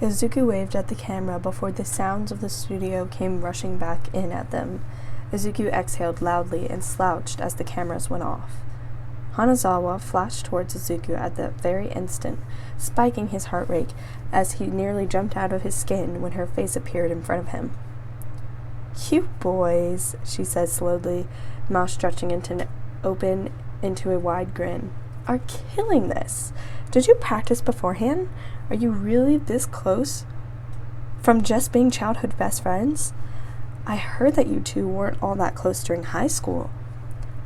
Izuku waved at the camera before the sounds of the studio came rushing back in at them. Izuku exhaled loudly and slouched as the cameras went off. Hanazawa flashed towards Izuku at that very instant, spiking his heart rate as he nearly jumped out of his skin when her face appeared in front of him. "You boys," she said slowly, mouth stretching open into a wide grin, "are killing this. Did you practice beforehand? Are you really this close from just being childhood best friends? I heard that you two weren't all that close during high school."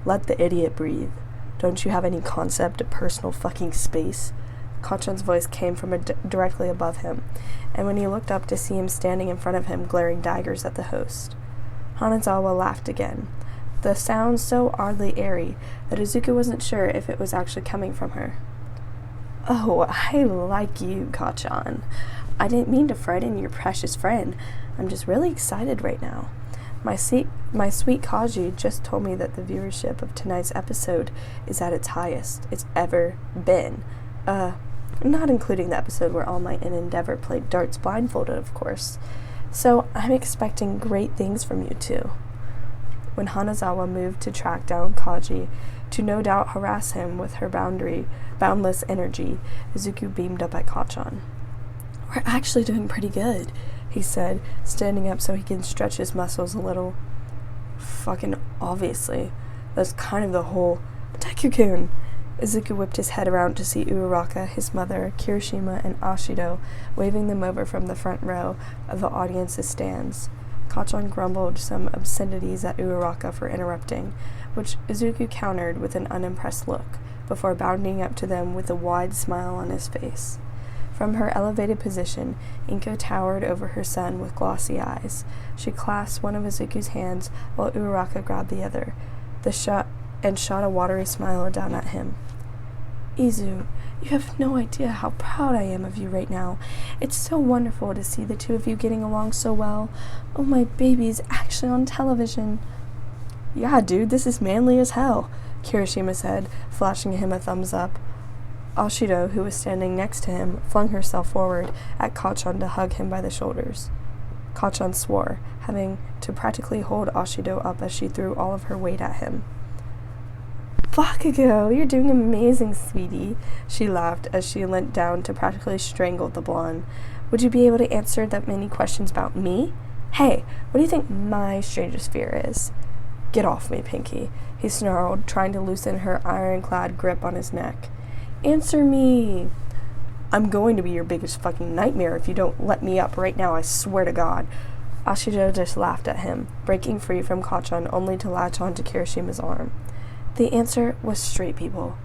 "Let the idiot breathe. Don't you have any concept of personal fucking space?" Kachan's voice came from directly above him, and when he looked up to see him standing in front of him glaring daggers at the host. Hanazawa laughed again, the sound so oddly airy that Izuku wasn't sure if it was actually coming from her. "Oh, I like you, Kachan. I didn't mean to frighten your precious friend. I'm just really excited right now. My sweet Kaji just told me that the viewership of tonight's episode is at its highest it's ever been. Not including the episode where All Might and Endeavor played darts blindfolded, of course. So I'm expecting great things from you two." When Hanazawa moved to track down Kaji, to no doubt harass him with her boundless energy, Izuku beamed up at Kachan. "We're actually doing pretty good," he said, standing up so he could stretch his muscles a little. "Fucking obviously. That's kind of the whole—" "Deku-kun!" Izuku whipped his head around to see Uraraka, his mother, Kirishima, and Ashido waving them over from the front row of the audience's stands. Kachan grumbled some obscenities at Uraraka for interrupting, which Izuku countered with an unimpressed look, before bounding up to them with a wide smile on his face. From her elevated position, Inko towered over her son with glossy eyes. She clasped one of Izuku's hands while Uraraka grabbed the other, shot a watery smile down at him. "Izu, you have no idea how proud I am of you right now. It's so wonderful to see the two of you getting along so well. Oh, my baby's actually on television." "Yeah, dude, this is manly as hell," Kirishima said, flashing him a thumbs up. Ashido, who was standing next to him, flung herself forward at Kachan to hug him by the shoulders. Kachan swore, having to practically hold Ashido up as she threw all of her weight at him. "Bakugo, you're doing amazing, sweetie," she laughed as she leant down to practically strangle the blonde. "Would you be able to answer that many questions about me? Hey, what do you think my strangest fear is?" "Get off me, Pinky," he snarled, trying to loosen her ironclad grip on his neck. "Answer me." "I'm going to be your biggest fucking nightmare if you don't let me up right now, I swear to God." Ashido just laughed at him, breaking free from Kachan only to latch on to Kirishima's arm. The answer was straight, people.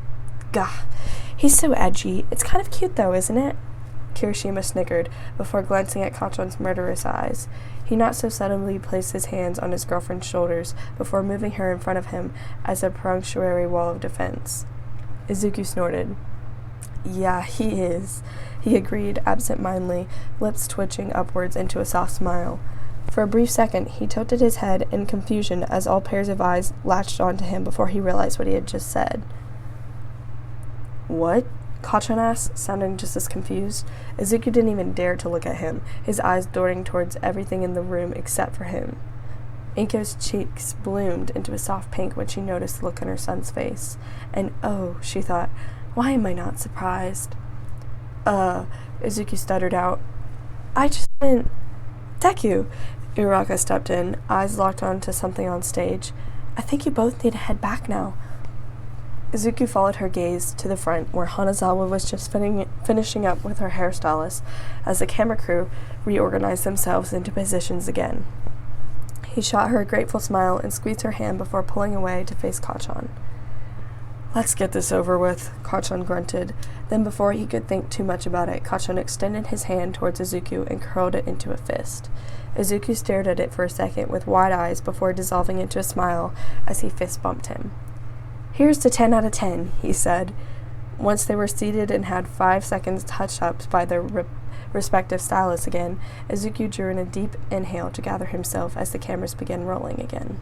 "Gah, he's so edgy. It's kind of cute though, isn't it?" Kirishima snickered before glancing at Kachan's murderous eyes. He not so suddenly placed his hands on his girlfriend's shoulders before moving her in front of him as a perfunctory wall of defense. Izuku snorted. "Yeah, he is," he agreed absent-mindedly, lips twitching upwards into a soft smile. For a brief second, he tilted his head in confusion as all pairs of eyes latched onto him before he realized what he had just said. "What?" Kachan asked, sounding just as confused. Izuku didn't even dare to look at him, his eyes darting towards everything in the room except for him. Inko's cheeks bloomed into a soft pink when she noticed the look on her son's face. And oh, she thought, why am I not surprised? Izuku stuttered out. "I just meant... Deku!" Uraraka stepped in, eyes locked onto something on stage. "I think you both need to head back now." Izuku followed her gaze to the front, where Hanazawa was just finishing up with her hairstylist, as the camera crew reorganized themselves into positions again. He shot her a grateful smile and squeezed her hand before pulling away to face Kachan. "Let's get this over with," Kachan grunted. Then before he could think too much about it, Kachan extended his hand towards Izuku and curled it into a fist. Izuku stared at it for a second with wide eyes before dissolving into a smile as he fist bumped him. "Here's to 10 out of 10, he said. Once they were seated and had 5 seconds touch-ups by their respective stylists again, Izuku drew in a deep inhale to gather himself as the cameras began rolling again.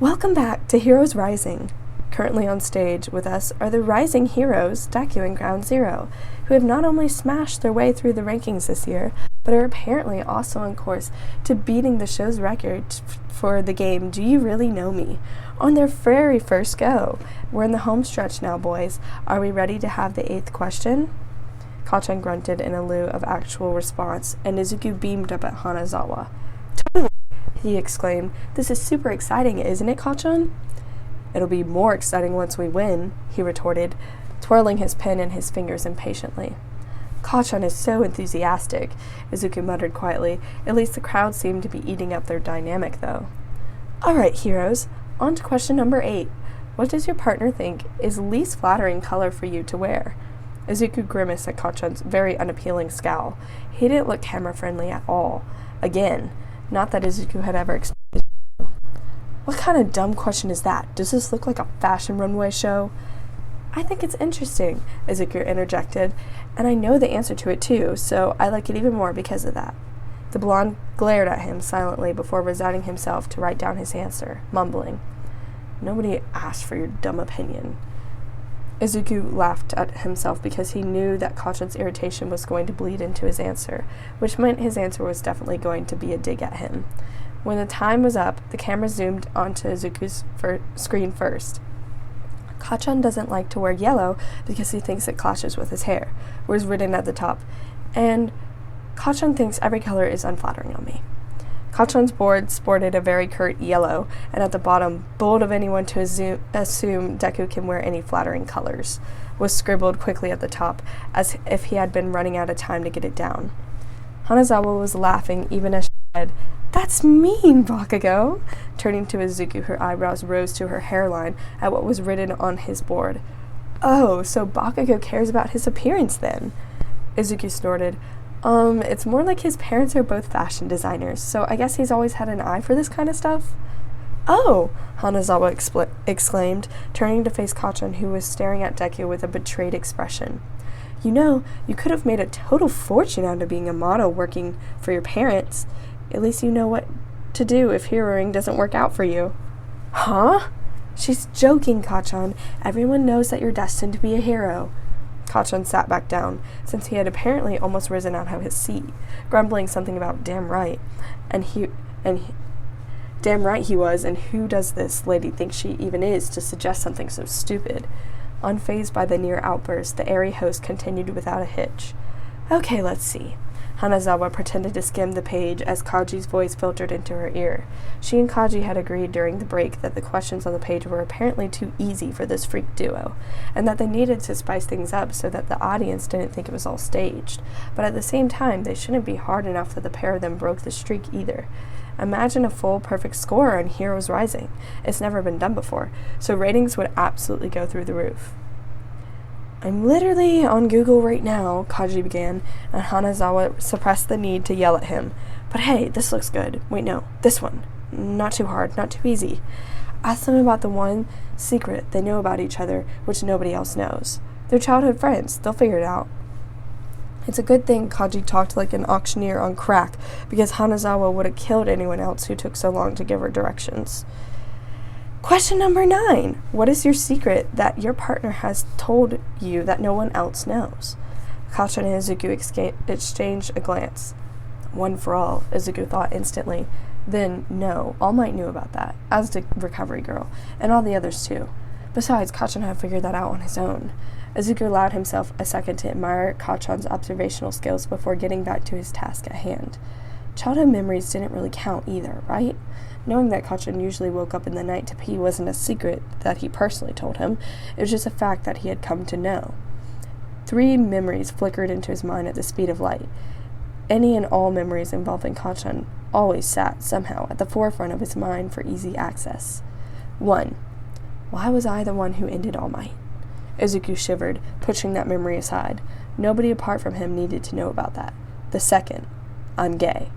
"Welcome back to Heroes Rising." Currently on stage with us are the rising heroes, Deku and Ground Zero, who have not only smashed their way through the rankings this year, but are apparently also on course to beating the show's record for the game Do You Really Know Me? On their very first go. We're in the home stretch now, boys. Are we ready to have the 8th question? Kacchan grunted in a lieu of actual response, and Izuku beamed up at Hanazawa. Totally, he exclaimed. This is super exciting, isn't it, Kacchan? It'll be more exciting once we win, he retorted, twirling his pen in his fingers impatiently. Kacchan is so enthusiastic, Izuku muttered quietly. At least the crowd seemed to be eating up their dynamic, though. All right, heroes, on to question number 8. What does your partner think is least flattering color for you to wear? Izuku grimaced at Kacchan's very unappealing scowl. He didn't look camera-friendly at all. Again, not that Izuku had ever expected. What kind of dumb question is that? Does this look like a fashion runway show? I think it's interesting, Izuku interjected, and I know the answer to it too, so I like it even more because of that. The blonde glared at him silently before resigning himself to write down his answer, mumbling, Nobody asked for your dumb opinion. Izuku laughed at himself because he knew that Kacchan's irritation was going to bleed into his answer, which meant his answer was definitely going to be a dig at him. When the time was up, the camera zoomed onto Izuku's screen first. Kacchan doesn't like to wear yellow because he thinks it clashes with his hair, was written at the top, and Kacchan thinks every color is unflattering on me. Kacchan's board sported a very curt yellow, and at the bottom, bold of anyone to assume Deku can wear any flattering colors, was scribbled quickly at the top, as if he had been running out of time to get it down. Hanazawa was laughing even as she said, That's mean, Bakugo! Turning to Izuku, her eyebrows rose to her hairline at what was written on his board. Oh, so Bakugo cares about his appearance then? Izuku snorted. It's more like his parents are both fashion designers, so I guess he's always had an eye for this kind of stuff? Oh! Hanazawa exclaimed, turning to face Kacchan, who was staring at Deku with a betrayed expression. You know, you could have made a total fortune out of being a model working for your parents. At least you know what to do if heroing doesn't work out for you. Huh? She's joking, Kacchan. Everyone knows that you're destined to be a hero. Kacchan sat back down, since he had apparently almost risen out of his seat, grumbling something about damn right he was, and who does this lady think she even is to suggest something so stupid? Unfazed by the near outburst, the airy host continued without a hitch. Okay, let's see. Hanazawa pretended to skim the page as Kaji's voice filtered into her ear. She and Kaji had agreed during the break that the questions on the page were apparently too easy for this freak duo, and that they needed to spice things up so that the audience didn't think it was all staged. But at the same time, they shouldn't be hard enough that the pair of them broke the streak either. Imagine a full perfect score on Heroes Rising. It's never been done before, so ratings would absolutely go through the roof. I'm literally on Google right now, Kaji began, and Hanazawa suppressed the need to yell at him. But hey, this looks good. Wait, no, this one. Not too hard, not too easy. Ask them about the one secret they know about each other, which nobody else knows. They're childhood friends. They'll figure it out. It's a good thing Kaji talked like an auctioneer on crack, because Hanazawa would have killed anyone else who took so long to give her directions. Question number 9. What is your secret that your partner has told you that no one else knows? Kacchan and Izuku exchanged a glance. One for all, Izuku thought instantly. Then, no, All Might knew about that, as did Recovery Girl, and all the others too. Besides, Kacchan had figured that out on his own. Izuku allowed himself a second to admire Kacchan's observational skills before getting back to his task at hand. Childhood memories didn't really count either, right? Knowing that Kacchan usually woke up in the night to pee wasn't a secret that he personally told him. It was just a fact that he had come to know. 3 memories flickered into his mind at the speed of light. Any and all memories involving Kacchan always sat, somehow, at the forefront of his mind for easy access. 1. Why was I the one who ended All Might? Izuku shivered, pushing that memory aside. Nobody apart from him needed to know about that. The 2nd. I'm gay.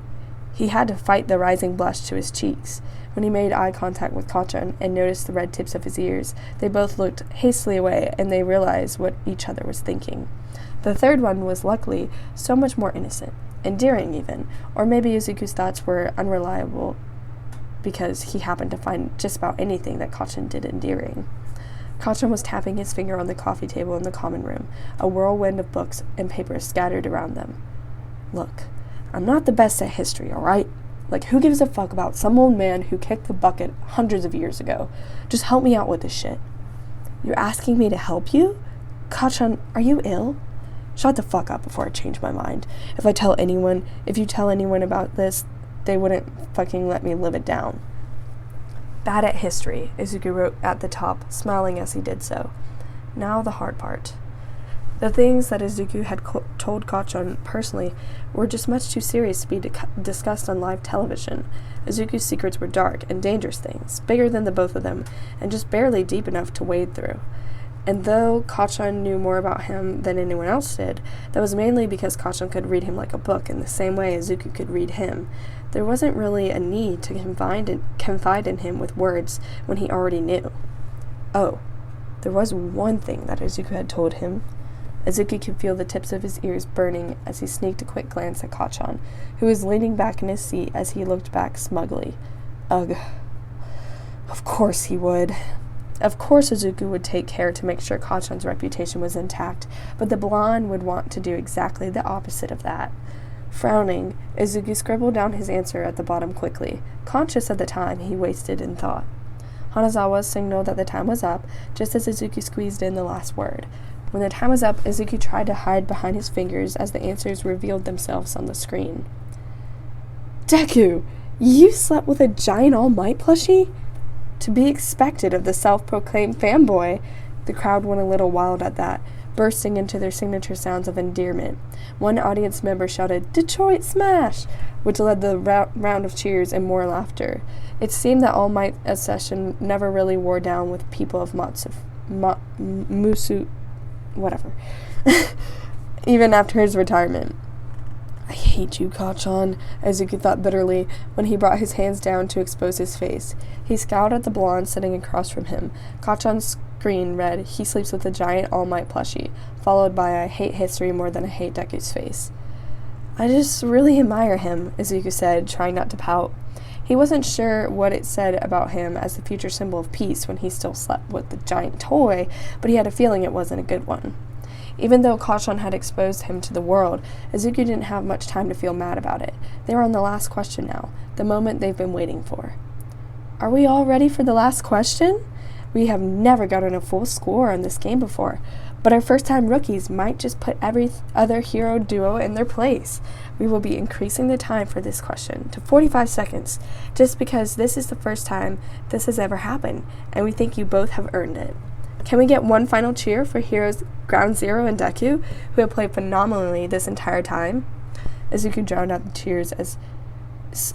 He had to fight the rising blush to his cheeks. When he made eye contact with Kacchan and noticed the red tips of his ears, they both looked hastily away, and they realized what each other was thinking. The 3rd one was luckily so much more innocent, endearing even, or maybe Izuku's thoughts were unreliable because he happened to find just about anything that Kacchan did endearing. Kachan was tapping his finger on the coffee table in the common room, a whirlwind of books and papers scattered around them. Look, I'm not the best at history, alright? Like, who gives a fuck about some old man who kicked the bucket hundreds of years ago? Just help me out with this shit. You're asking me to help you? Kachan, are you ill? Shut the fuck up before I change my mind. If you tell anyone about this, they wouldn't fucking let me live it down. Bad at history, Izuku wrote at the top, smiling as he did so. Now the hard part. The things that Izuku had told Kachan personally were just much too serious to be discussed on live television. Izuku's secrets were dark and dangerous things, bigger than the both of them, and just barely deep enough to wade through. And though Kachan knew more about him than anyone else did, that was mainly because Kachan could read him like a book in the same way Izuku could read him. There wasn't really a need to confide in him with words when he already knew. Oh, there was one thing that Izuku had told him. Izuku could feel the tips of his ears burning as he sneaked a quick glance at Kachan, who was leaning back in his seat as he looked back smugly. Ugh. Of course he would. Of course Izuku would take care to make sure Kachan's reputation was intact, but the blonde would want to do exactly the opposite of that. Frowning, Izuku scribbled down his answer at the bottom quickly, conscious of the time he wasted in thought. Hanazawa signaled that the time was up, just as Izuku squeezed in the last word. When the time was up, Izuku tried to hide behind his fingers as the answers revealed themselves on the screen. Deku! You slept with a giant All Might plushie? To be expected of the self-proclaimed fanboy. The crowd went a little wild at that, bursting into their signature sounds of endearment. One audience member shouted, "Detroit Smash!" which led the round of cheers and more laughter. It seemed that All Might session never really wore down with people of Musu, whatever, even after his retirement. I hate you, Kachan, Izuku thought bitterly when he brought his hands down to expose his face. He scowled at the blonde sitting across from him. Kachan's screen read, "He sleeps with a giant All Might plushie," followed by "I hate history more than I hate Deku's face." I just really admire him, Izuku said, trying not to pout. He wasn't sure what it said about him as the future symbol of peace when he still slept with the giant toy, but he had a feeling it wasn't a good one. Even though Kachan had exposed him to the world, Izuku didn't have much time to feel mad about it. They were on the last question now, the moment they've been waiting for. Are we all ready for the last question? We have never gotten a full score on this game before, but our first-time rookies might just put every other hero duo in their place. We will be increasing the time for this question to 45 seconds, just because this is the first time this has ever happened, and we think you both have earned it. Can we get one final cheer for heroes Ground Zero and Deku, who have played phenomenally this entire time? Izuku drowned out the tears as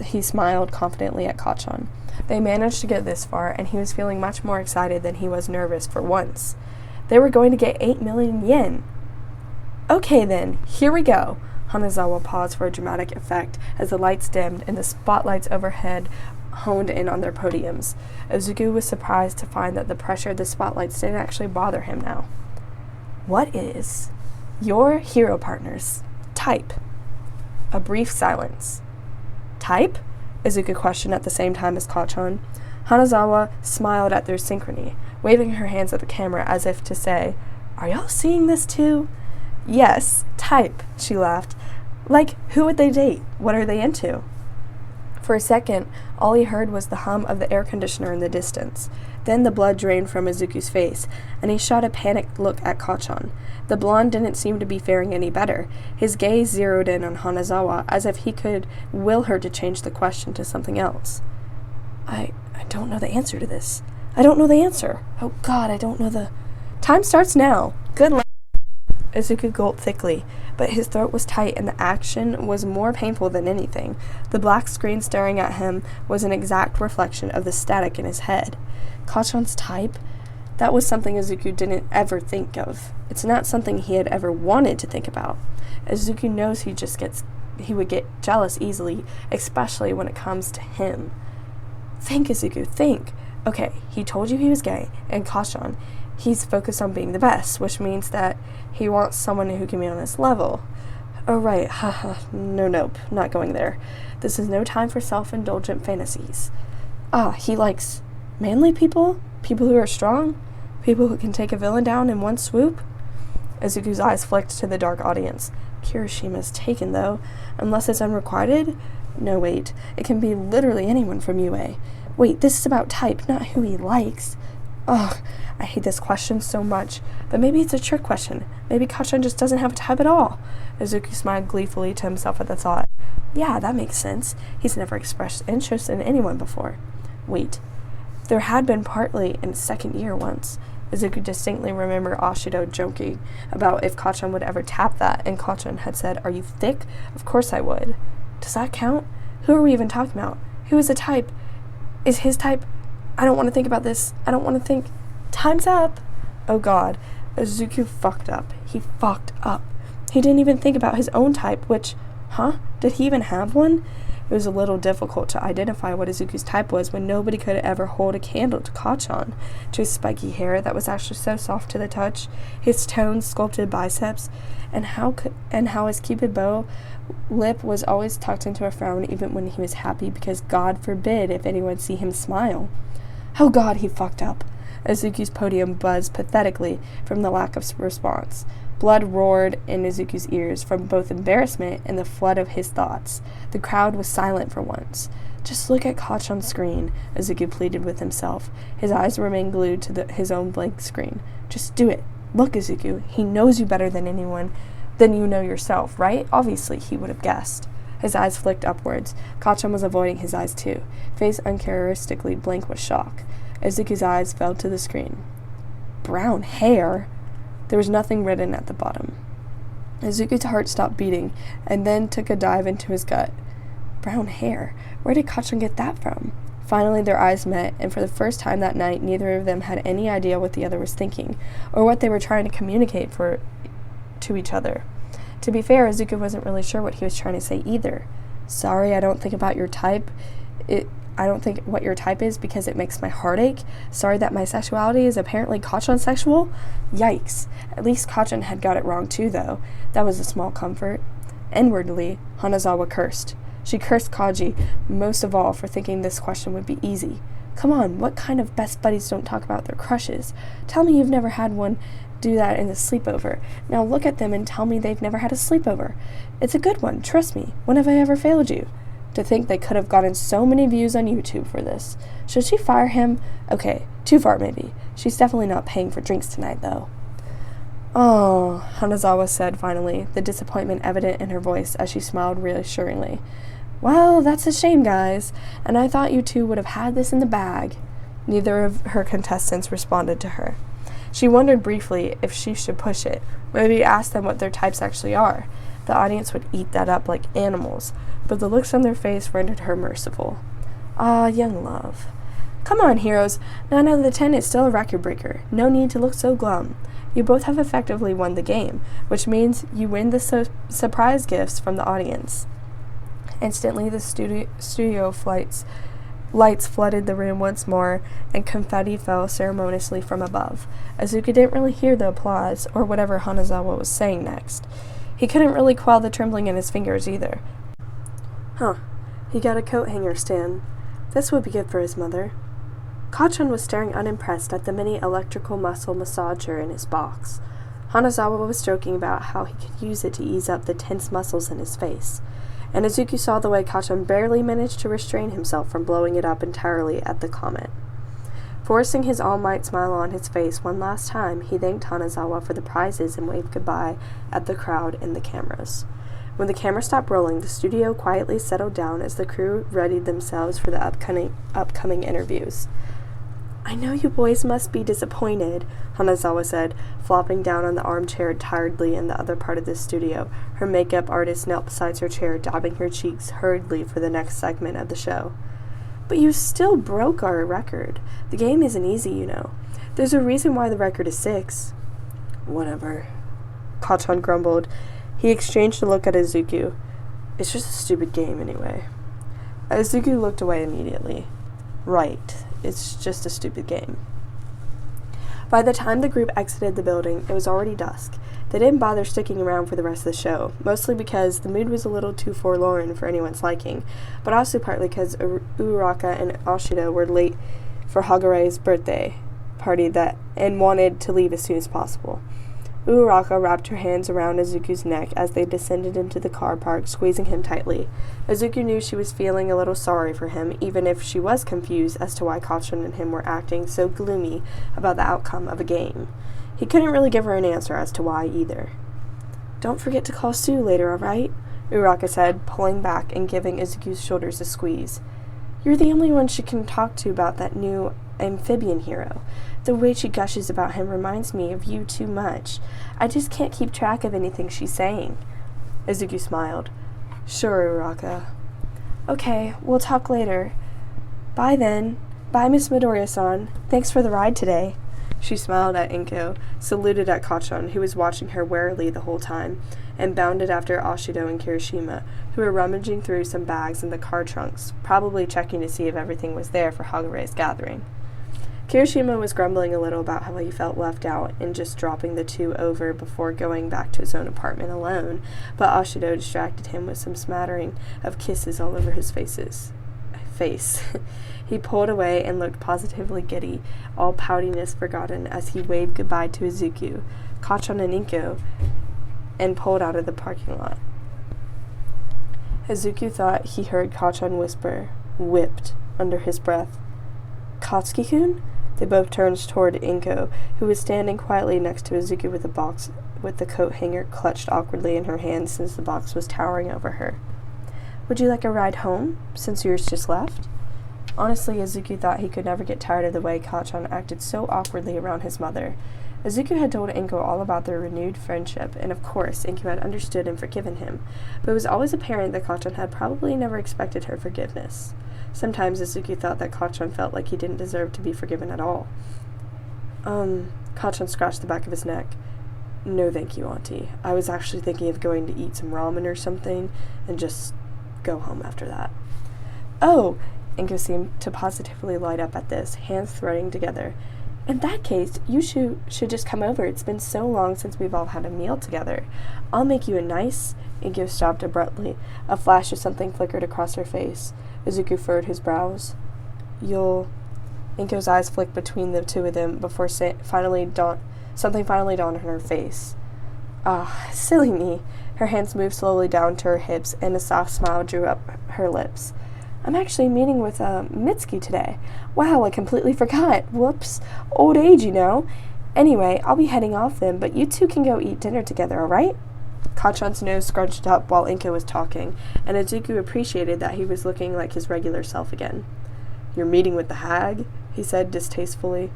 he smiled confidently at Kachan. They managed to get this far, and he was feeling much more excited than he was nervous for once. They were going to get 8 million yen. Okay then, here we go. Hanazawa paused for a dramatic effect as the lights dimmed and the spotlights overhead honed in on their podiums. Izuku was surprised to find that the pressure of the spotlights didn't actually bother him now. What is your hero partner's type? A brief silence. Type? Izuku questioned at the same time as Kachan. Hanazawa smiled at their synchrony, waving her hands at the camera as if to say, "Are y'all seeing this too?" "Yes, type," she laughed. "Like, who would they date? What are they into?" For a second, all he heard was the hum of the air conditioner in the distance. Then the blood drained from Izuku's face, and he shot a panicked look at Kachan. The blonde didn't seem to be faring any better. His gaze zeroed in on Hanazawa, as if he could will her to change the question to something else. I don't know the answer to this. I don't know the answer. Oh God, I don't know the... Time starts now. Good luck. Izuku gulped thickly, but his throat was tight and the action was more painful than anything. The black screen staring at him was an exact reflection of the static in his head. Kachan's type? That was something Izuku didn't ever think of. It's not something he had ever wanted to think about. Izuku knows he would get jealous easily, especially when it comes to him. Think, Izuku, think. Okay, he told you he was gay, and Kachan, he's focused on being the best, which means that he wants someone who can be on his level. Oh, right, haha, nope, not going there. This is no time for self-indulgent fantasies. He likes manly people? People who are strong? People who can take a villain down in one swoop? Izuku's eyes flicked to the dark audience. Kirishima's taken, though. Unless it's unrequited? No, wait. It can be literally anyone from UA. Wait, this is about type, not who he likes. Ugh, I hate this question so much. But maybe it's a trick question. Maybe Kachan just doesn't have a type at all. Izuku smiled gleefully to himself at the thought. Yeah, that makes sense. He's never expressed interest in anyone before. Wait. There had been partly in second year once. Izuku distinctly remembered Ashido joking about if Kachan would ever tap that, and Kachan had said, "Are you thick? Of course I would." Does that count? Who are we even talking about? Who is the type? Is his type? I don't want to think about this. I don't want to think. Time's up. Oh god. Izuku fucked up. He fucked up. He didn't even think about his own type, which, did he even have one? It was a little difficult to identify what Izuku's type was when nobody could ever hold a candle to Kachan, to his spiky hair that was actually so soft to the touch, his toned, sculpted biceps, and how his cupid bow lip was always tucked into a frown even when he was happy, because God forbid if anyone see him smile. Oh god, he fucked up. Izuku's podium buzzed pathetically from the lack of response. Blood roared in Izuku's ears from both embarrassment and the flood of his thoughts. The crowd was silent for once. Just look at Kachan's screen, Izuku pleaded with himself. His eyes remained glued to his own blank screen. Just do it. Look, Izuku, he knows you better than anyone, than you know yourself, right? Obviously, he would have guessed. His eyes flicked upwards. Kachan was avoiding his eyes too, face uncharacteristically blank with shock. Izuku's eyes fell to the screen. Brown hair? There was nothing written at the bottom. Izuku's heart stopped beating, and then took a dive into his gut. Brown hair? Where did Kachan get that from? Finally, their eyes met, and for the first time that night, neither of them had any idea what the other was thinking, or what they were trying to communicate to each other. To be fair, Izuku wasn't really sure what he was trying to say either. Sorry, I don't think about your type. I don't think what your type is because it makes my heart ache. Sorry that my sexuality is apparently Kachan sexual. Yikes. At least Kachan had got it wrong too, though. That was a small comfort. Inwardly, Hanazawa cursed. She cursed Kaji, most of all, for thinking this question would be easy. Come on, what kind of best buddies don't talk about their crushes? Tell me you've never had one do that in the sleepover. Now look at them and tell me they've never had a sleepover. It's a good one, trust me. When have I ever failed you? To think they could have gotten so many views on YouTube for this. Should she fire him? Okay, too far maybe. She's definitely not paying for drinks tonight, though. Oh, Hanazawa said finally, the disappointment evident in her voice as she smiled reassuringly. Well, that's a shame, guys, and I thought you two would have had this in the bag. Neither of her contestants responded to her. She wondered briefly if she should push it, maybe ask them what their types actually are. The audience would eat that up like animals, but the looks on their face rendered her merciful. Ah, young love. Come on, heroes. 9 out of the 10 is still a record breaker. No need to look so glum. You both have effectively won the game, which means you win the surprise gifts from the audience. Instantly, the studio lights flooded the room once more, and confetti fell ceremoniously from above. Izuku didn't really hear the applause, or whatever Hanazawa was saying next. He couldn't really quell the trembling in his fingers either. He got a coat hanger stand. This would be good for his mother. Kachan was staring unimpressed at the mini electrical muscle massager in his box. Hanazawa was joking about how he could use it to ease up the tense muscles in his face, and Izuku saw the way Kachan barely managed to restrain himself from blowing it up entirely at the comment. Forcing his all-might smile on his face one last time, he thanked Hanazawa for the prizes and waved goodbye at the crowd and the cameras. When the camera stopped rolling, the studio quietly settled down as the crew readied themselves for the upcoming interviews. I know you boys must be disappointed, Hanazawa said, flopping down on the armchair tiredly in the other part of the studio. Her makeup artist knelt beside her chair, dabbing her cheeks hurriedly for the next segment of the show. But you still broke our record. The game isn't easy, you know. There's a reason why the record is 6. Whatever, Kachan grumbled. He exchanged a look at Izuku. It's just a stupid game anyway. Izuku looked away immediately. Right, it's just a stupid game. By the time the group exited the building, it was already dusk. They didn't bother sticking around for the rest of the show, mostly because the mood was a little too forlorn for anyone's liking, but also partly because Uraraka and Ashido were late for Hagare's birthday. party and wanted to leave as soon as possible. Uraraka wrapped her hands around Izuku's neck as they descended into the car park, squeezing him tightly. Izuku knew she was feeling a little sorry for him, even if she was confused as to why Kacchan and him were acting so gloomy about the outcome of a game. He couldn't really give her an answer as to why either. "Don't forget to call Sue later, all right?" Uraraka said, pulling back and giving Izuku's shoulders a squeeze. "You're the only one she can talk to about that new amphibian hero. The way she gushes about him reminds me of you too much. I just can't keep track of anything she's saying." Izuku smiled. "Sure, Uraraka." "Okay, we'll talk later. Bye then. Bye, Miss Midoriya-san. Thanks for the ride today." She smiled at Inko, saluted at Kacchan, who was watching her warily the whole time, and bounded after Ashido and Kirishima, who were rummaging through some bags in the car trunks, probably checking to see if everything was there for Hagare's gathering. Kirishima was grumbling a little about how he felt left out in just dropping the two over before going back to his own apartment alone, but Ashido distracted him with some smattering of kisses all over his face. He pulled away and looked positively giddy, all poutiness forgotten, as he waved goodbye to Izuku, Kacchan and Inko, and pulled out of the parking lot. Izuku thought he heard Kacchan whisper, "whipped," under his breath. "Katsuki-kun?" They both turned toward Inko, who was standing quietly next to Izuku with the coat hanger clutched awkwardly in her hand since the box was towering over her. "Would you like a ride home, since yours just left?" Honestly, Izuku thought he could never get tired of the way Kacchan acted so awkwardly around his mother. Izuku had told Inko all about their renewed friendship, and of course Inko had understood and forgiven him, but it was always apparent that Kacchan had probably never expected her forgiveness. Sometimes Izuku thought that Kacchan felt like he didn't deserve to be forgiven at all. Kacchan scratched the back of his neck. "No thank you, Auntie. I was actually thinking of going to eat some ramen or something, and just go home after that." "Oh!" Inko seemed to positively light up at this, hands threading together. "In that case, you should just come over. It's been so long since we've all had a meal together. I'll make you a nice—" Inko stopped abruptly. A flash of something flickered across her face. Izuku furrowed his brows. "You'll—" Inko's eyes flicked between the two of them before something finally dawned on her face. "Ah, silly me." Her hands moved slowly down to her hips, and a soft smile drew up her lips. "I'm actually meeting with Mitsuki today. Wow, I completely forgot. Whoops. Old age, you know. Anyway, I'll be heading off then, but you two can go eat dinner together, all right?" Kacchan's nose scrunched up while Inko was talking, and Izuku appreciated that he was looking like his regular self again. "You're meeting with the hag?" he said distastefully.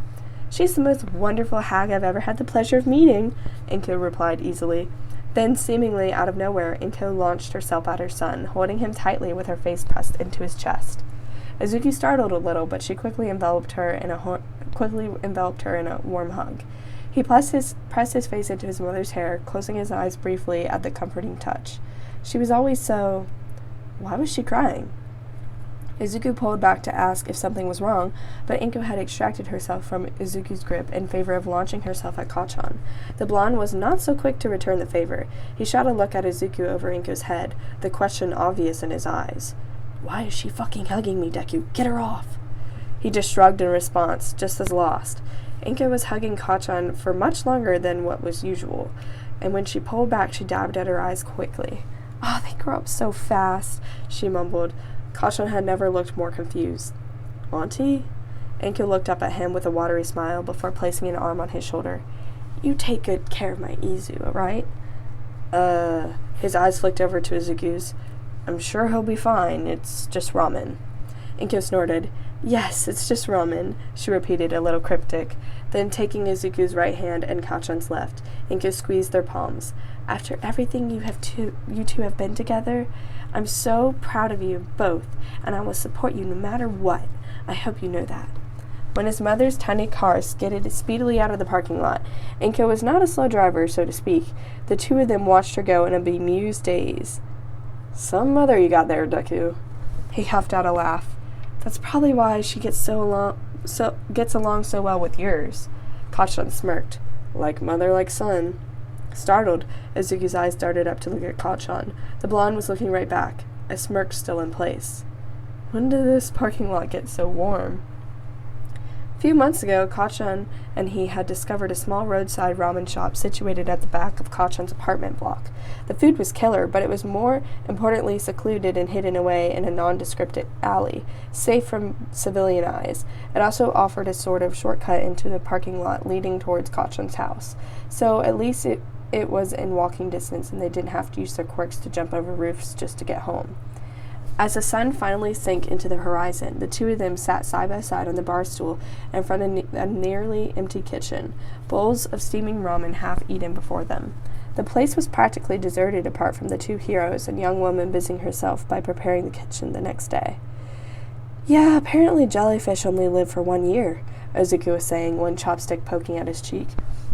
"She's the most wonderful hag I've ever had the pleasure of meeting," Inko replied easily. Then, seemingly out of nowhere, Inko launched herself at her son, holding him tightly with her face pressed into his chest. Izuku startled a little, but she quickly enveloped her in a warm hug. He pressed his face into his mother's hair, closing his eyes briefly at the comforting touch. She was always so... Why was she crying? Izuku pulled back to ask if something was wrong, but Inko had extracted herself from Izuku's grip in favor of launching herself at Kacchan. The blonde was not so quick to return the favor. He shot a look at Izuku over Inko's head, the question obvious in his eyes. "Why is she fucking hugging me, Deku? Get her off!" He just shrugged in response, just as lost. Inko was hugging Kacchan for much longer than what was usual, and when she pulled back, she dabbed at her eyes quickly. "Oh, they grow up so fast," she mumbled. Kacchan had never looked more confused. "Auntie?" Inko looked up at him with a watery smile before placing an arm on his shoulder. "You take good care of my Izu, alright?" His eyes flicked over to Izuku's. "I'm sure he'll be fine. It's just ramen." Inko snorted. "Yes, it's just ramen," she repeated, a little cryptic. Then, taking Izuku's right hand and Kacchan's left, Inko squeezed their palms. "After everything you two have been together, I'm so proud of you both, and I will support you no matter what. I hope you know that." When his mother's tiny car skidded speedily out of the parking lot, Inko was not a slow driver, so to speak. The two of them watched her go in a bemused daze. "Some mother you got there, Deku." He huffed out a laugh. "That's probably why she gets along so well with yours." Kacchan smirked. "Like mother, like son." Startled, Izuku's eyes darted up to look at Kacchan. The blonde was looking right back, a smirk still in place. "When did this parking lot get so warm?" few months ago, Kachan and he had discovered a small roadside ramen shop situated at the back of Kachan's apartment block. The food was killer, but it was more importantly secluded and hidden away in a nondescript alley, safe from civilian eyes. It also offered a sort of shortcut into the parking lot leading towards Kachan's house. So at least it was in walking distance, and they didn't have to use their quirks to jump over roofs just to get home. As the sun finally sank into the horizon, the two of them sat side by side on the bar stool in front of a nearly empty kitchen, bowls of steaming ramen half eaten before them. The place was practically deserted apart from the two heroes and young woman busying herself by preparing the kitchen the next day. Yeah, apparently jellyfish only live for 1 year, Ozuki was saying, one chopstick poking at his cheek.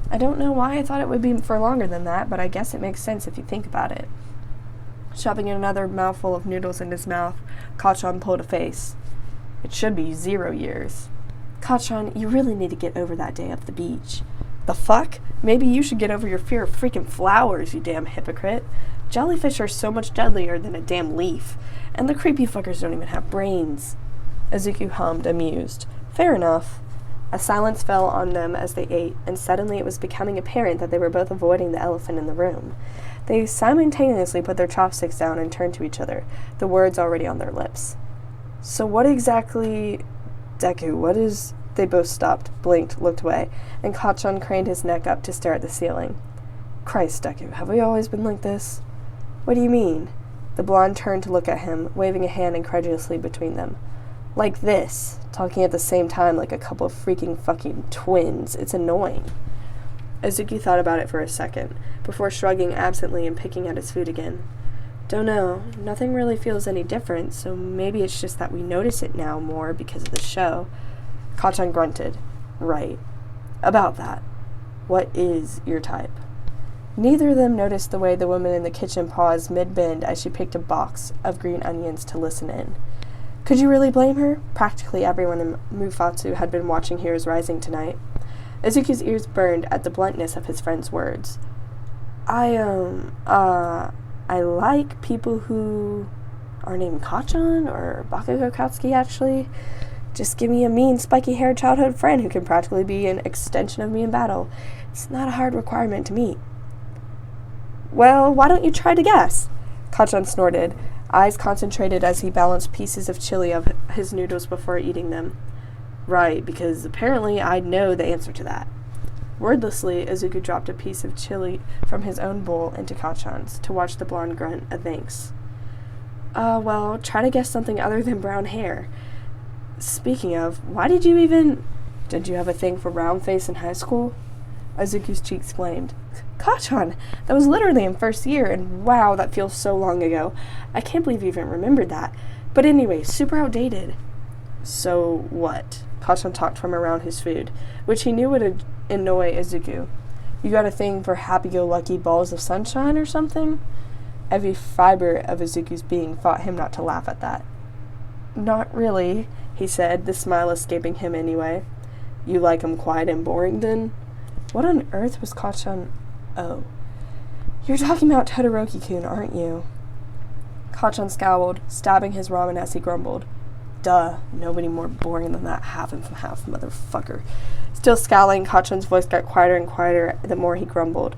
I don't know why I thought it would be for longer than that, but I guess it makes sense if you think about it. Shoving another mouthful of noodles in his mouth, Kachan pulled a face. It should be 0 years. Kachan, you really need to get over that day at the beach. The fuck? Maybe you should get over your fear of freaking flowers, you damn hypocrite. Jellyfish are so much deadlier than a damn leaf, and the creepy fuckers don't even have brains. Ozuki hummed, amused. Fair enough. A silence fell on them as they ate, and suddenly it was becoming apparent that they were both avoiding the elephant in the room. They simultaneously put their chopsticks down and turned to each other, the words already on their lips. So what exactly... Deku, what is... They both stopped, blinked, looked away, and Kachan craned his neck up to stare at the ceiling. Christ, Deku, have we always been like this? What do you mean? The blonde turned to look at him, waving a hand incredulously between them. Like this, talking at the same time like a couple of freaking fucking twins. It's annoying. Ozuki thought about it for a second, before shrugging absently and picking at his food again. Don't know. Nothing really feels any different, so maybe it's just that we notice it now more because of the show. Kachan grunted. Right. About that. What is your type? Neither of them noticed the way the woman in the kitchen paused mid-bend as she picked a box of green onions to listen in. Could you really blame her? Practically everyone in Mufatsu had been watching Heroes Rising tonight. Ozuki's ears burned at the bluntness of his friend's words. I like people who are named Kachan or Bakudeku, actually. Just give me a mean, spiky-haired childhood friend who can practically be an extension of me in battle. It's not a hard requirement to meet. Well, why don't you try to guess? Kachan snorted, eyes concentrated as he balanced pieces of chili of his noodles before eating them. Right, because apparently I know the answer to that. Wordlessly, Ozuki dropped a piece of chili from his own bowl into Kachan's to watch the blonde grunt a thanks. Well, try to guess something other than brown hair. Speaking of, did you have a thing for round face in high school? Ozuki's cheeks flamed. Kachan, that was literally in first year, and wow, that feels so long ago. I can't believe you even remembered that. But anyway, super outdated. So what? Kachan talked from around his food, which he knew would annoy Ozuki. You got a thing for happy-go-lucky balls of sunshine or something? Every fiber of Ozuki's being fought him not to laugh at that. Not really, he said, the smile escaping him anyway. You like 'em quiet and boring, then? What on earth was Kachan... Oh. You're talking about Todoroki-kun, aren't you? Kachan scowled, stabbing his ramen as he grumbled. Duh, nobody more boring than that half-and-half motherfucker. Still scowling, Kachan's voice got quieter and quieter the more he grumbled.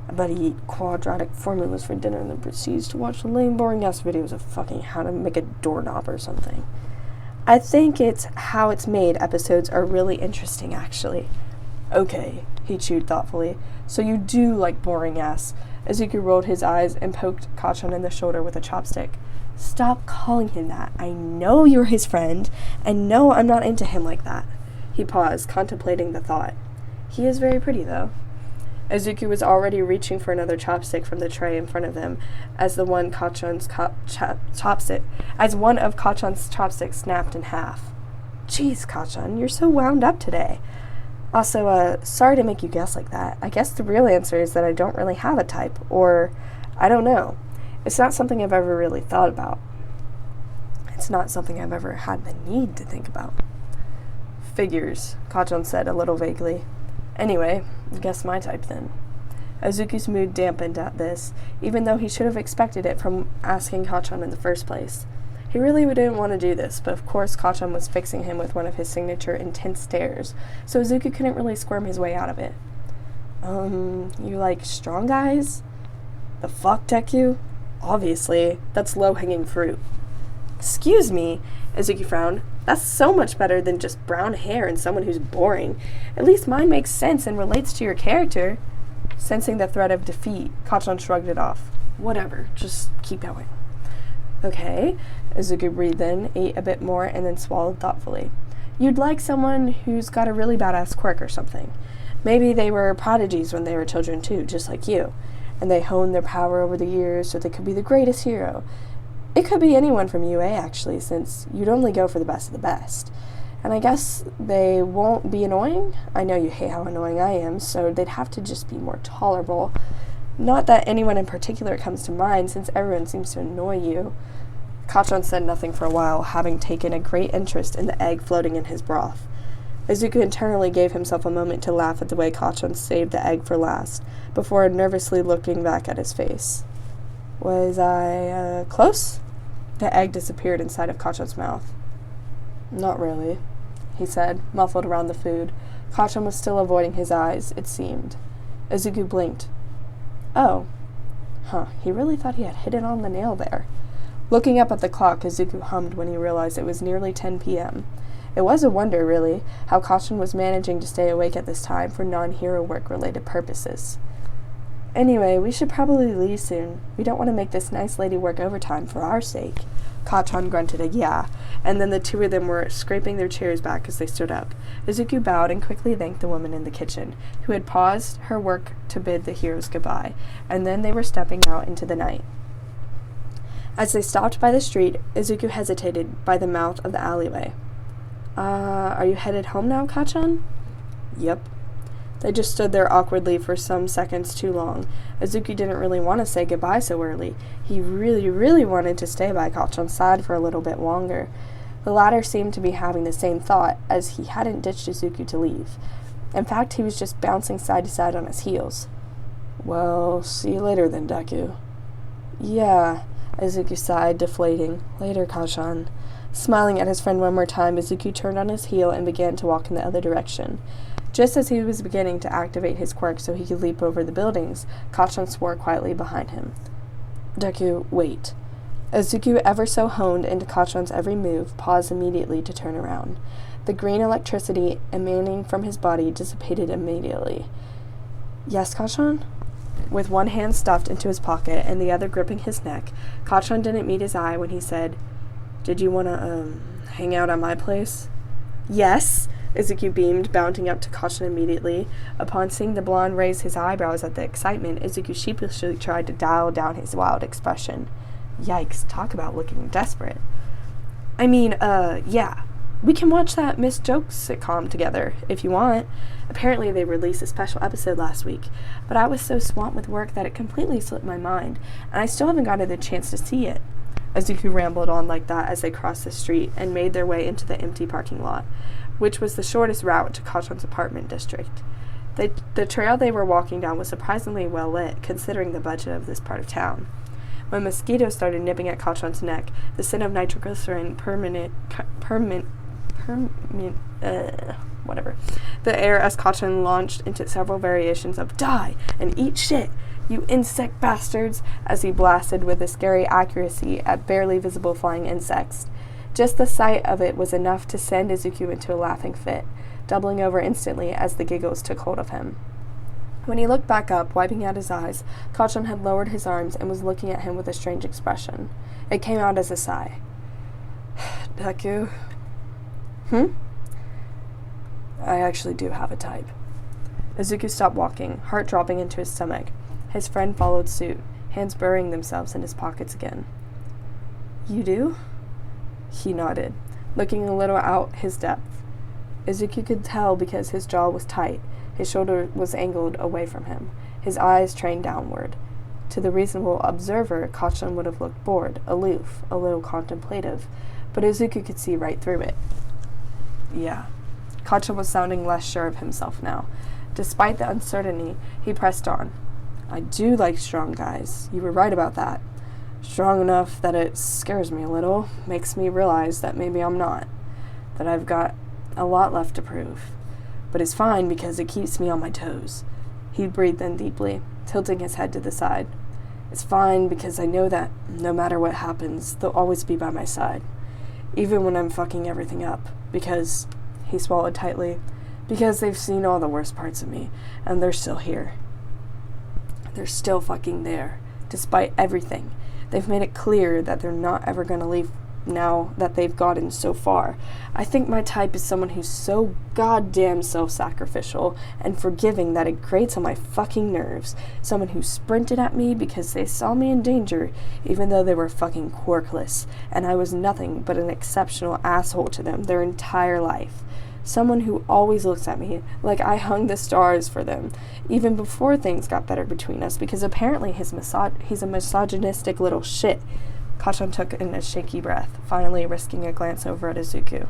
I bet he eat quadratic formulas for dinner and then proceeds to watch lame, boring-ass videos of fucking how to make a doorknob or something. I think it's how it's made episodes are really interesting, actually. Okay, he chewed thoughtfully. So you do like boring-ass. Ozuki rolled his eyes and poked Kachan in the shoulder with a chopstick. Stop calling him that. I know you're his friend, and no, I'm not into him like that. He paused, contemplating the thought. He is very pretty, though. Ozuki was already reaching for another chopstick from the tray in front of them as one of Kachan's chopsticks snapped in half. Jeez, Kachan, you're so wound up today. Also, sorry to make you guess like that. I guess the real answer is that I don't really have a type, or I don't know. It's not something I've ever really thought about. It's not something I've ever had the need to think about. Figures, Kachan said a little vaguely. Anyway, guess my type then. Ozuki's mood dampened at this, even though he should have expected it from asking Kachan in the first place. He really didn't want to do this, but of course Kacchan was fixing him with one of his signature intense stares, so Izuku couldn't really squirm his way out of it. You like strong guys? The fuck, Deku? Obviously, that's low-hanging fruit. Excuse me, Izuku frowned. That's so much better than just brown hair and someone who's boring. At least mine makes sense and relates to your character. Sensing the threat of defeat, Kacchan shrugged it off. Whatever, just keep going. Okay, Izuku breathed in, ate a bit more, and then swallowed thoughtfully. You'd like someone who's got a really badass quirk or something. Maybe they were prodigies when they were children too, just like you. And they honed their power over the years so they could be the greatest hero. It could be anyone from UA, actually, since you'd only go for the best of the best. And I guess they won't be annoying? I know you hate how annoying I am, so they'd have to just be more tolerable. Not that anyone in particular comes to mind, since everyone seems to annoy you. Kacchan said nothing for a while, having taken a great interest in the egg floating in his broth. Izuku internally gave himself a moment to laugh at the way Kacchan saved the egg for last, before nervously looking back at his face. Was I, close? The egg disappeared inside of Kacchan's mouth. Not really, he said, muffled around the food. Kacchan was still avoiding his eyes, it seemed. Izuku blinked. Oh. He really thought he had hit it on the nail there. Looking up at the clock, Izuku hummed when he realized it was nearly 10 p.m. It was a wonder, really, how Kacchan was managing to stay awake at this time for non-hero work-related purposes. Anyway, we should probably leave soon. We don't want to make this nice lady work overtime for our sake. Kacchan grunted a yeah, and then the two of them were scraping their chairs back as they stood up. Izuku bowed and quickly thanked the woman in the kitchen, who had paused her work to bid the heroes goodbye, and then they were stepping out into the night. As they stopped by the street, Izuku hesitated by the mouth of the alleyway. Are you headed home now, Kacchan? Yep. They just stood there awkwardly for some seconds too long. Izuku didn't really want to say goodbye so early. He really wanted to stay by Kacchan's side for a little bit longer. The latter seemed to be having the same thought, as he hadn't ditched Izuku to leave. In fact, he was just bouncing side to side on his heels. Well, see you later then, Deku. Yeah, Izuku sighed, deflating. Later, Kacchan. Smiling at his friend one more time, Izuku turned on his heel and began to walk in the other direction. Just as he was beginning to activate his quirk so he could leap over the buildings, Kacchan swore quietly behind him. Deku, wait. Izuku, ever so honed into Kacchan's every move, paused immediately to turn around. The green electricity emanating from his body dissipated immediately. Yes, Kacchan? With one hand stuffed into his pocket and the other gripping his neck, Kacchan didn't meet his eye when he said, Did you want to, hang out at my place? Yes, Izuku beamed, bounding up to Kacchan immediately. Upon seeing the blonde raise his eyebrows at the excitement, Izuku sheepishly tried to dial down his wild expression. Yikes, talk about looking desperate. Yeah. We can watch that Miss Jokes sitcom together, if you want. Apparently they released a special episode last week, but I was so swamped with work that it completely slipped my mind, and I still haven't gotten the chance to see it. Izuku rambled on like that as they crossed the street and made their way into the empty parking lot, which was the shortest route to Kacchan's apartment district. The trail they were walking down was surprisingly well lit, considering the budget of this part of town. When mosquitoes started nipping at Kacchan's neck, the scent of nitroglycerin the air as Kacchan launched into several variations of die and eat shit, you insect bastards, as he blasted with a scary accuracy at barely visible flying insects. Just the sight of it was enough to send Izuku into a laughing fit, doubling over instantly as the giggles took hold of him. When he looked back up, wiping out his eyes, Kacchan had lowered his arms and was looking at him with a strange expression. It came out as a sigh. Deku? I actually do have a type. Izuku stopped walking, heart dropping into his stomach. His friend followed suit, hands burying themselves in his pockets again. You do? He nodded, looking a little out his depth. Izuku could tell because his jaw was tight, his shoulder was angled away from him, his eyes trained downward. To the reasonable observer, Kacchan would have looked bored, aloof, a little contemplative, but Izuku could see right through it. Yeah. Kacchan was sounding less sure of himself now. Despite the uncertainty, he pressed on. I do like strong guys. You were right about that. Strong enough that it scares me a little, makes me realize that maybe I'm not, that I've got a lot left to prove. But it's fine because it keeps me on my toes. He breathed in deeply, tilting his head to the side. It's fine because I know that no matter what happens, they'll always be by my side. Even when I'm fucking everything up. Because, he swallowed tightly, because they've seen all the worst parts of me, and they're still here. They're still fucking there, despite everything. They've made it clear that they're not ever going to leave now that they've gotten so far. I think my type is someone who's so goddamn self-sacrificial and forgiving that it grates on my fucking nerves. Someone who sprinted at me because they saw me in danger, even though they were fucking quirkless, and I was nothing but an exceptional asshole to them their entire life. Someone who always looks at me like I hung the stars for them, even before things got better between us, because apparently he's a misogynistic little shit. Kacchan took in a shaky breath, finally risking a glance over at Izuku.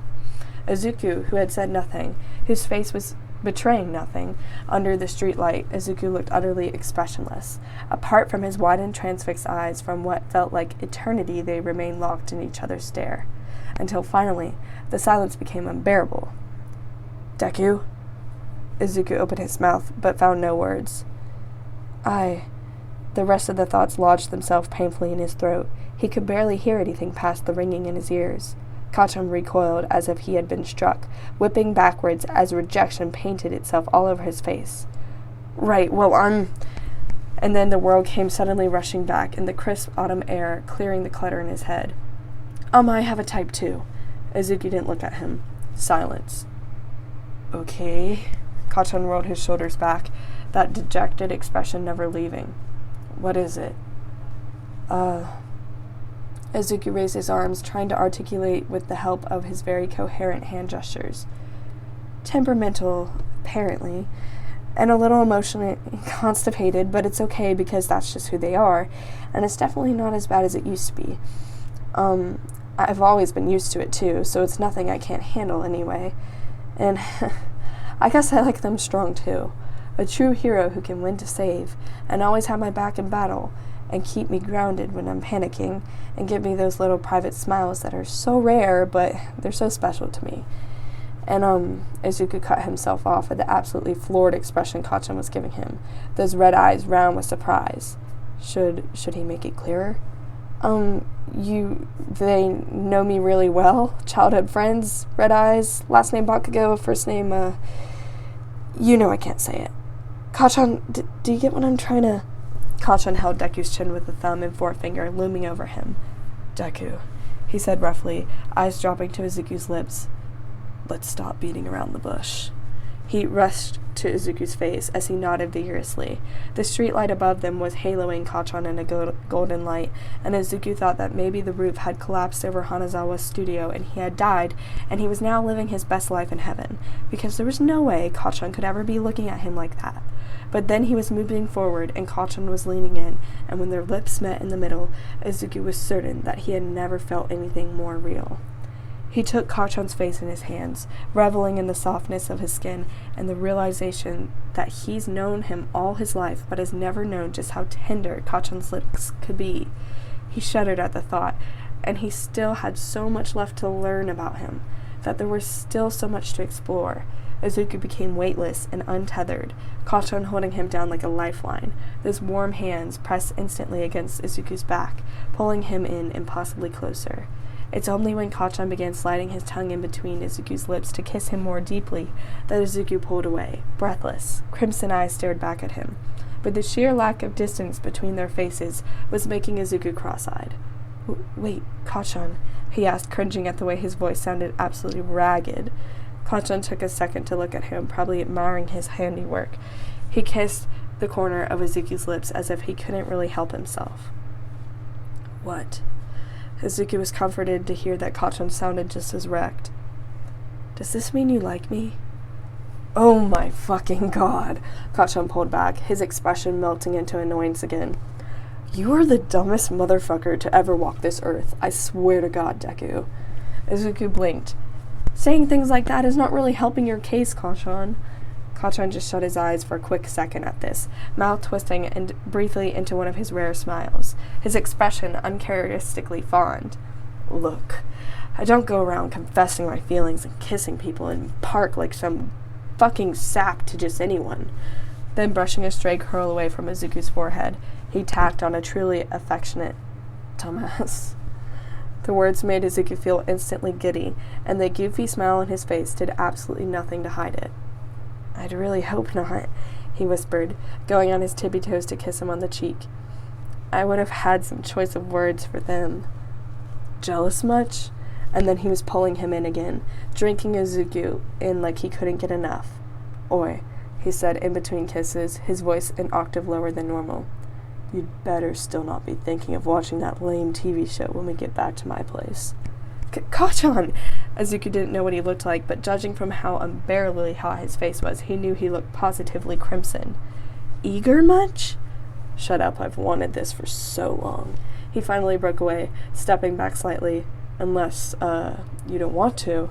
Izuku, who had said nothing, whose face was betraying nothing, under the streetlight, Izuku looked utterly expressionless. Apart from his wide and transfixed eyes, from what felt like eternity they remained locked in each other's stare. Until finally, the silence became unbearable. Deku? Izuku opened his mouth, but found no words. The rest of the thoughts lodged themselves painfully in his throat. He could barely hear anything past the ringing in his ears. Kacchan recoiled as if he had been struck, whipping backwards as rejection painted itself all over his face. Right, well, And then the world came suddenly rushing back, in the crisp autumn air clearing the clutter in his head. I have a type too. Izuku didn't look at him. Silence. Okay. Kacchan rolled his shoulders back, that dejected expression never leaving. What is it? Izuku raised his arms, trying to articulate with the help of his very coherent hand gestures. Temperamental, apparently, and a little emotionally constipated, but it's okay because that's just who they are, and it's definitely not as bad as it used to be. I've always been used to it too, so it's nothing I can't handle anyway. And I guess I like them strong too. A true hero who can win to save, and always have my back in battle, and keep me grounded when I'm panicking, and give me those little private smiles that are so rare, but they're so special to me. And, Izuku cut himself off at the absolutely floored expression Kacchan was giving him, those red eyes round with surprise. Should he make it clearer? They know me really well? Childhood friends? Red eyes? Last name Bakugo? First name, I can't say it. Kacchan, do you get what I'm trying to... Kacchan held Deku's chin with a thumb and forefinger looming over him. Deku, he said roughly, eyes dropping to Izuku's lips. Let's stop beating around the bush. He rushed to Izuku's face as he nodded vigorously. The streetlight above them was haloing Kacchan in a golden light, and Izuku thought that maybe the roof had collapsed over Hanazawa's studio and he had died, and he was now living his best life in heaven, because there was no way Kacchan could ever be looking at him like that. But then he was moving forward, and Kacchan was leaning in, and when their lips met in the middle, Izuku was certain that he had never felt anything more real. He took Kacchan's face in his hands, reveling in the softness of his skin and the realization that he's known him all his life but has never known just how tender Kacchan's lips could be. He shuddered at the thought, and he still had so much left to learn about him, that there was still so much to explore. Izuku became weightless and untethered, Kacchan holding him down like a lifeline, those warm hands pressed instantly against Izuku's back, pulling him in impossibly closer. It's only when Kacchan began sliding his tongue in between Izuku's lips to kiss him more deeply that Izuku pulled away, breathless. Crimson eyes stared back at him, but the sheer lack of distance between their faces was making Izuku cross-eyed. Wait, Kacchan, he asked, cringing at the way his voice sounded absolutely ragged. Kacchan took a second to look at him, probably admiring his handiwork. He kissed the corner of Izuku's lips as if he couldn't really help himself. What? Izuku was comforted to hear that Kacchan sounded just as wrecked. Does this mean you like me? Oh my fucking god, Kacchan pulled back, his expression melting into annoyance again. You are the dumbest motherfucker to ever walk this earth, I swear to God, Deku. Izuku blinked. Saying things like that is not really helping your case, Kacchan. Kachan just shut his eyes for a quick second at this, mouth twisting and briefly into one of his rare smiles, his expression uncharacteristically fond. Look, I don't go around confessing my feelings and kissing people in park like some fucking sap to just anyone. Then, brushing a stray curl away from Izuku's forehead, he tacked on a truly affectionate dumbass. The words made Izuku feel instantly giddy, and the goofy smile on his face did absolutely nothing to hide it. I'd really hope not, he whispered, going on his tippy toes to kiss him on the cheek. I would have had some choice of words for them. Jealous much? And then he was pulling him in again, drinking Izuku in like he couldn't get enough. Oi, he said in between kisses, his voice an octave lower than normal. You'd better still not be thinking of watching that lame TV show when we get back to my place. Kachan! Izuku didn't know what he looked like, but judging from how unbearably hot his face was, he knew he looked positively crimson. Eager much? Shut up, I've wanted this for so long. He finally broke away, stepping back slightly. Unless, you don't want to.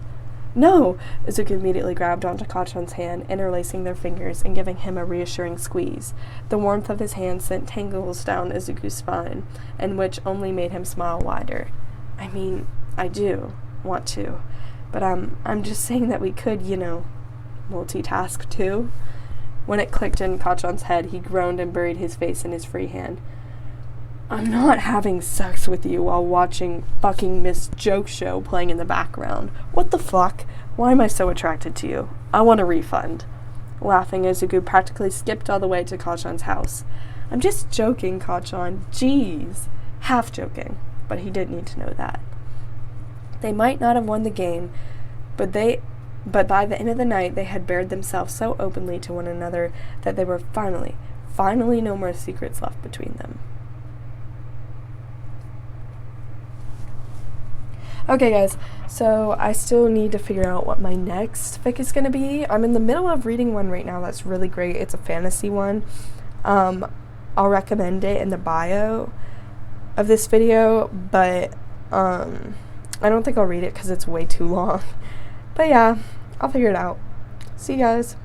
No! Izuku immediately grabbed onto Kachan's hand, interlacing their fingers and giving him a reassuring squeeze. The warmth of his hand sent tingles down Izuku's spine, and which only made him smile wider. I mean, I do want to, but I'm just saying that we could, multitask too. When it clicked in Kachan's head, he groaned and buried his face in his free hand. I'm not having sex with you while watching fucking Miss Joke Show playing in the background. What the fuck? Why am I so attracted to you? I want a refund. Laughing, Izuku practically skipped all the way to Kachan's house. I'm just joking, Kachan. Jeez. Half joking, but he didn't need to know that. They might not have won the game, but by the end of the night they had bared themselves so openly to one another that there were finally no more secrets left between them. Okay guys, so I still need to figure out what my next fic is going to be. I'm in the middle of reading one right now that's really great. It's a fantasy one. I'll recommend it in the bio of this video, but I don't think I'll read it because it's way too long. But yeah, I'll figure it out. See you guys.